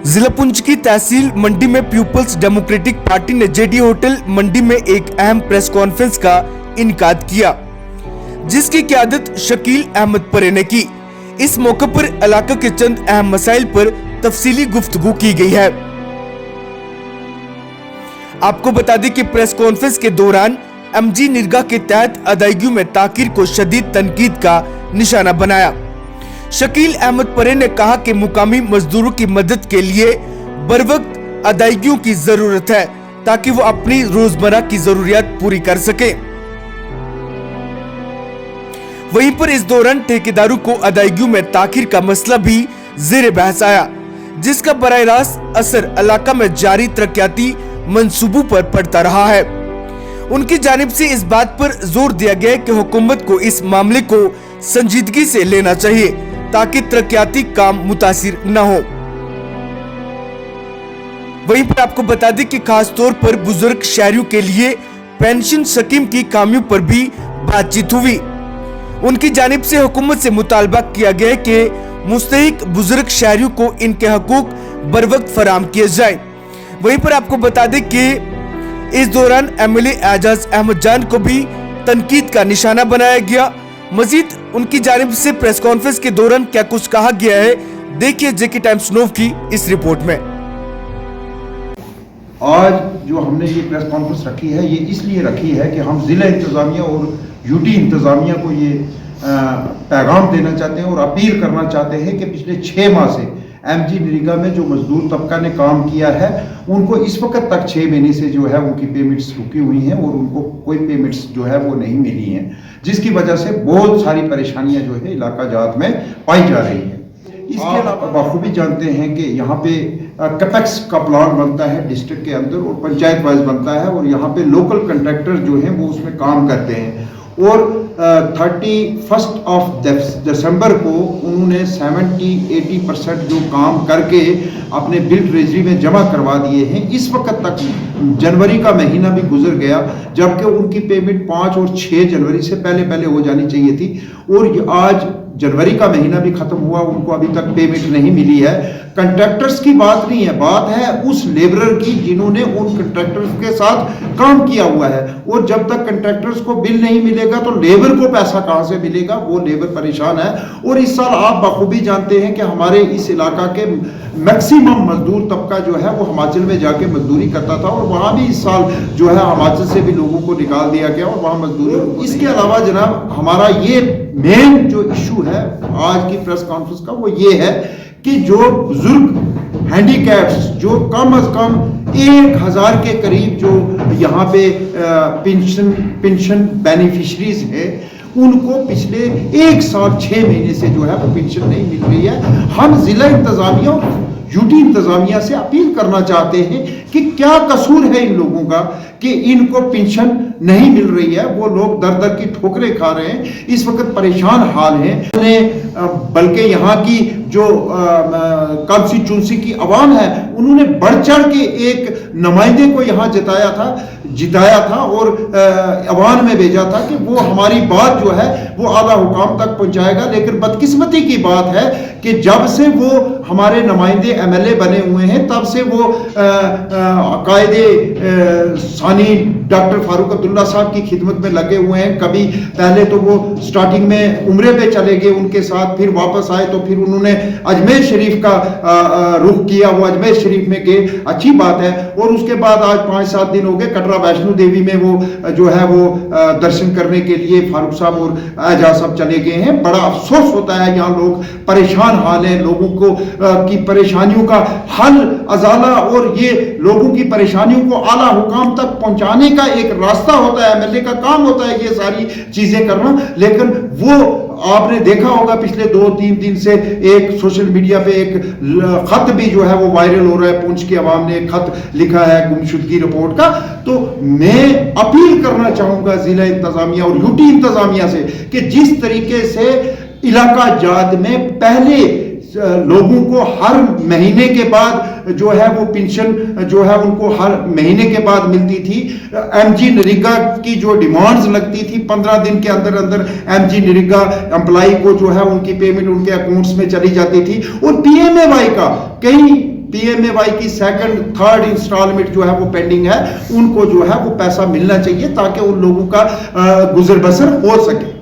जिला पुंछ की तहसील मंडी में पीपुल्स डेमोक्रेटिक पार्टी ने जेडी होटल मंडी में एक अहम प्रेस कॉन्फ्रेंस का इनकाद किया, जिसकी क़यादत शकील अहमद परे ने की। इस मौके पर इलाके के चंद अहम मसाइल पर तफसीली गुफ्तगू की गई है। आपको बता दें कि प्रेस कॉन्फ्रेंस के दौरान एमजी निरगा के तहत अदायगियों में ताखीर को शदीद तनकीद का निशाना बनाया। शकील अहमद परे ने कहा कि मुकामी मजदूरों की मदद के लिए बरवक्त अदायगियों की जरूरत है ताकि वो अपनी रोजमर्रा की जरूरियात पूरी कर सके। वहीं पर इस दौरान ठेकेदारों को अदायगियों में ताखीर का मसला भी ज़ेरे बहस आया, जिसका बराह रास्त असर इलाका में जारी तरक्याती मंसूबों पर पड़ता रहा है। उनकी जानिब से इस बात पर जोर दिया गया कि हुकूमत को इस मामले को संजीदगी से लेना चाहिए ताकि तरक्याती काम मुतासिर न हो। वहीं पर आपको बता दें कि खास तौर पर बुजुर्ग शहरियों के लिए पेंशन स्कीम की खामियों पर भी बातचीत हुई। उनकी जानिब से हुकूमत से मुतालबा किया गया कि मुस्तहिक बुजुर्ग शहरियों को इनके हकूक बरवक्त फराम किए जाए। वहीं पर आपको बता दें कि इस दौरान एमएलए एजाज अहमद जान को भी तनकीद का निशाना बनाया गया। मजीद उनकी जानिब से प्रेस कॉन्फ्रेंस के दौरान क्या कुछ कहा गया है, देखिए जेके टाइम्स नोव की इस रिपोर्ट में। आज जो हमने ये प्रेस कॉन्फ्रेंस रखी है, ये इसलिए रखी है कि हम जिला इंतजामिया और यूटी इंतजामिया को ये पैगाम देना चाहते हैं और अपील करना चाहते हैं कि पिछले 6 माह से एमजी निरगा में जो मजदूर तबका ने काम किया है, उनको इस वक्त तक 6 महीने से जो है उनकी पेमेंट्स रुकी हुई हैं और उनको कोई पेमेंट्स जो है वो नहीं मिली हैं, जिसकी वजह से बहुत सारी परेशानियां जो है इलाका जात में पाई जा रही है। इसके अलावा बखूबी जानते हैं कि यहाँ पे कैपेक्स का प्लान बनता है डिस्ट्रिक्ट के अंदर और पंचायत वाइज बनता है और यहाँ पे लोकल कंट्रैक्टर जो हैं वो उसमें काम करते हैं और 31 दिसंबर को उन्होंने 70-80% जो काम करके अपने बिल ट्रेजरी में जमा करवा दिए हैं। इस वक्त तक जनवरी का महीना भी गुजर गया, जबकि उनकी पेमेंट 5 और 6 जनवरी से पहले हो जानी चाहिए थी और आज जनवरी का महीना भी खत्म हुआ, उनको अभी तक पेमेंट नहीं मिली है। कंट्रैक्टर्स की बात नहीं है, बात है उस लेबरर की जिन्होंने उन कंट्रैक्टर्स के साथ काम किया हुआ है और जब तक कंट्रैक्टर्स को बिल नहीं मिलेगा तो लेबर को पैसा कहां से मिलेगा, वो लेबर परेशान है। और इस साल आप बखूबी जानते हैं कि हमारे इस इलाका के मैक्सिमम मजदूर तबका जो है वो हिमाचल में जाके मजदूरी करता था और वहां भी इस साल जो है हिमाचल से भी लोगों को निकाल दिया गया और वहां मजदूरी। इसके अलावा जनाब हमारा ये मेन जो इशू है आज की प्रेस कॉन्फ्रेंस का वो ये है कि जो बुजुर्ग हैंडीकैप्स जो कम से कम 1000 के करीब जो यहाँ पे पेंशन बेनिफिशरीज है, उनको पिछले 1 साल 6 महीने से जो है वो पेंशन नहीं मिल रही है। हम जिला इंतजामिया और यूटी इंतजामिया से अपील करना चाहते हैं कि क्या कसूर है इन लोगों का कि इनको पेंशन नहीं मिल रही है। वो लोग दर दर की ठोकरें खा रहे हैं, इस वक्त परेशान हाल हैं। बल्कि यहाँ की जो कॉन्स्टिट्यूंसी की आवाम है उन्होंने बढ़ चढ़ के एक नुमाइंदे को यहाँ जिताया था और अवान में भेजा था कि वो हमारी बात जो है वो आला हुकाम तक पहुंचाएगा। लेकिन बदकिस्मती की बात है कि जब से वो हमारे नुमाइंदे एमएलए बने हुए हैं तब से वो कायदे सानी डॉक्टर फारूक अब्दुल्ला साहब की खिदमत में लगे हुए हैं। कभी पहले तो वो स्टार्टिंग में उम्रे पे चले गए उनके साथ, फिर वापस आए तो फिर उन्होंने अजमेर शरीफ का रुख किया, वो अजमेर शरीफ में गए, अच्छी बात है। और उसके बाद आज 5-7 दिन हो गए कटरा वैष्णो देवी में वो जो है वो दर्शन करने के लिए फारूक साहब और एजाज साहब चले गए हैं। बड़ा अफसोस होता है, यहाँ लोग परेशान हाल है, लोगों को की परेशानियों का हल अजाला और ये लोगों की परेशानियों को आला हुकाम तक पहुंचाने का एक रास्ता होता है, एमएलए का काम होता है ये सारी चीजें करना। लेकिन वो आपने देखा होगा पिछले 2-3 दिन से एक सोशल मीडिया पे एक खत भी जो है वो वायरल हो रहा है, पुंछ की आवाम ने एक खत लिखा है गुमशुदगी रिपोर्ट का। तो मैं अपील करना चाहूंगा जिला इंतजामिया और यूटी इंतजामिया से कि जिस तरीके से इलाका जात में पहले लोगों को हर महीने के बाद जो है वो पेंशन जो है उनको हर महीने के बाद मिलती थी। एमजी नरेगा की जो डिमांड्स लगती थी 15 दिन के अंदर अंदर एमजी नरेगा एम्प्लॉय को जो है उनकी पेमेंट उनके अकाउंट्स में चली जाती थी। और पीएमएवाई का कई पीएमएवाई की सेकंड थर्ड इंस्टॉलमेंट जो है वो पेंडिंग है, उनको जो है वो पैसा मिलना चाहिए ताकि उन लोगों का गुजर बसर हो सके।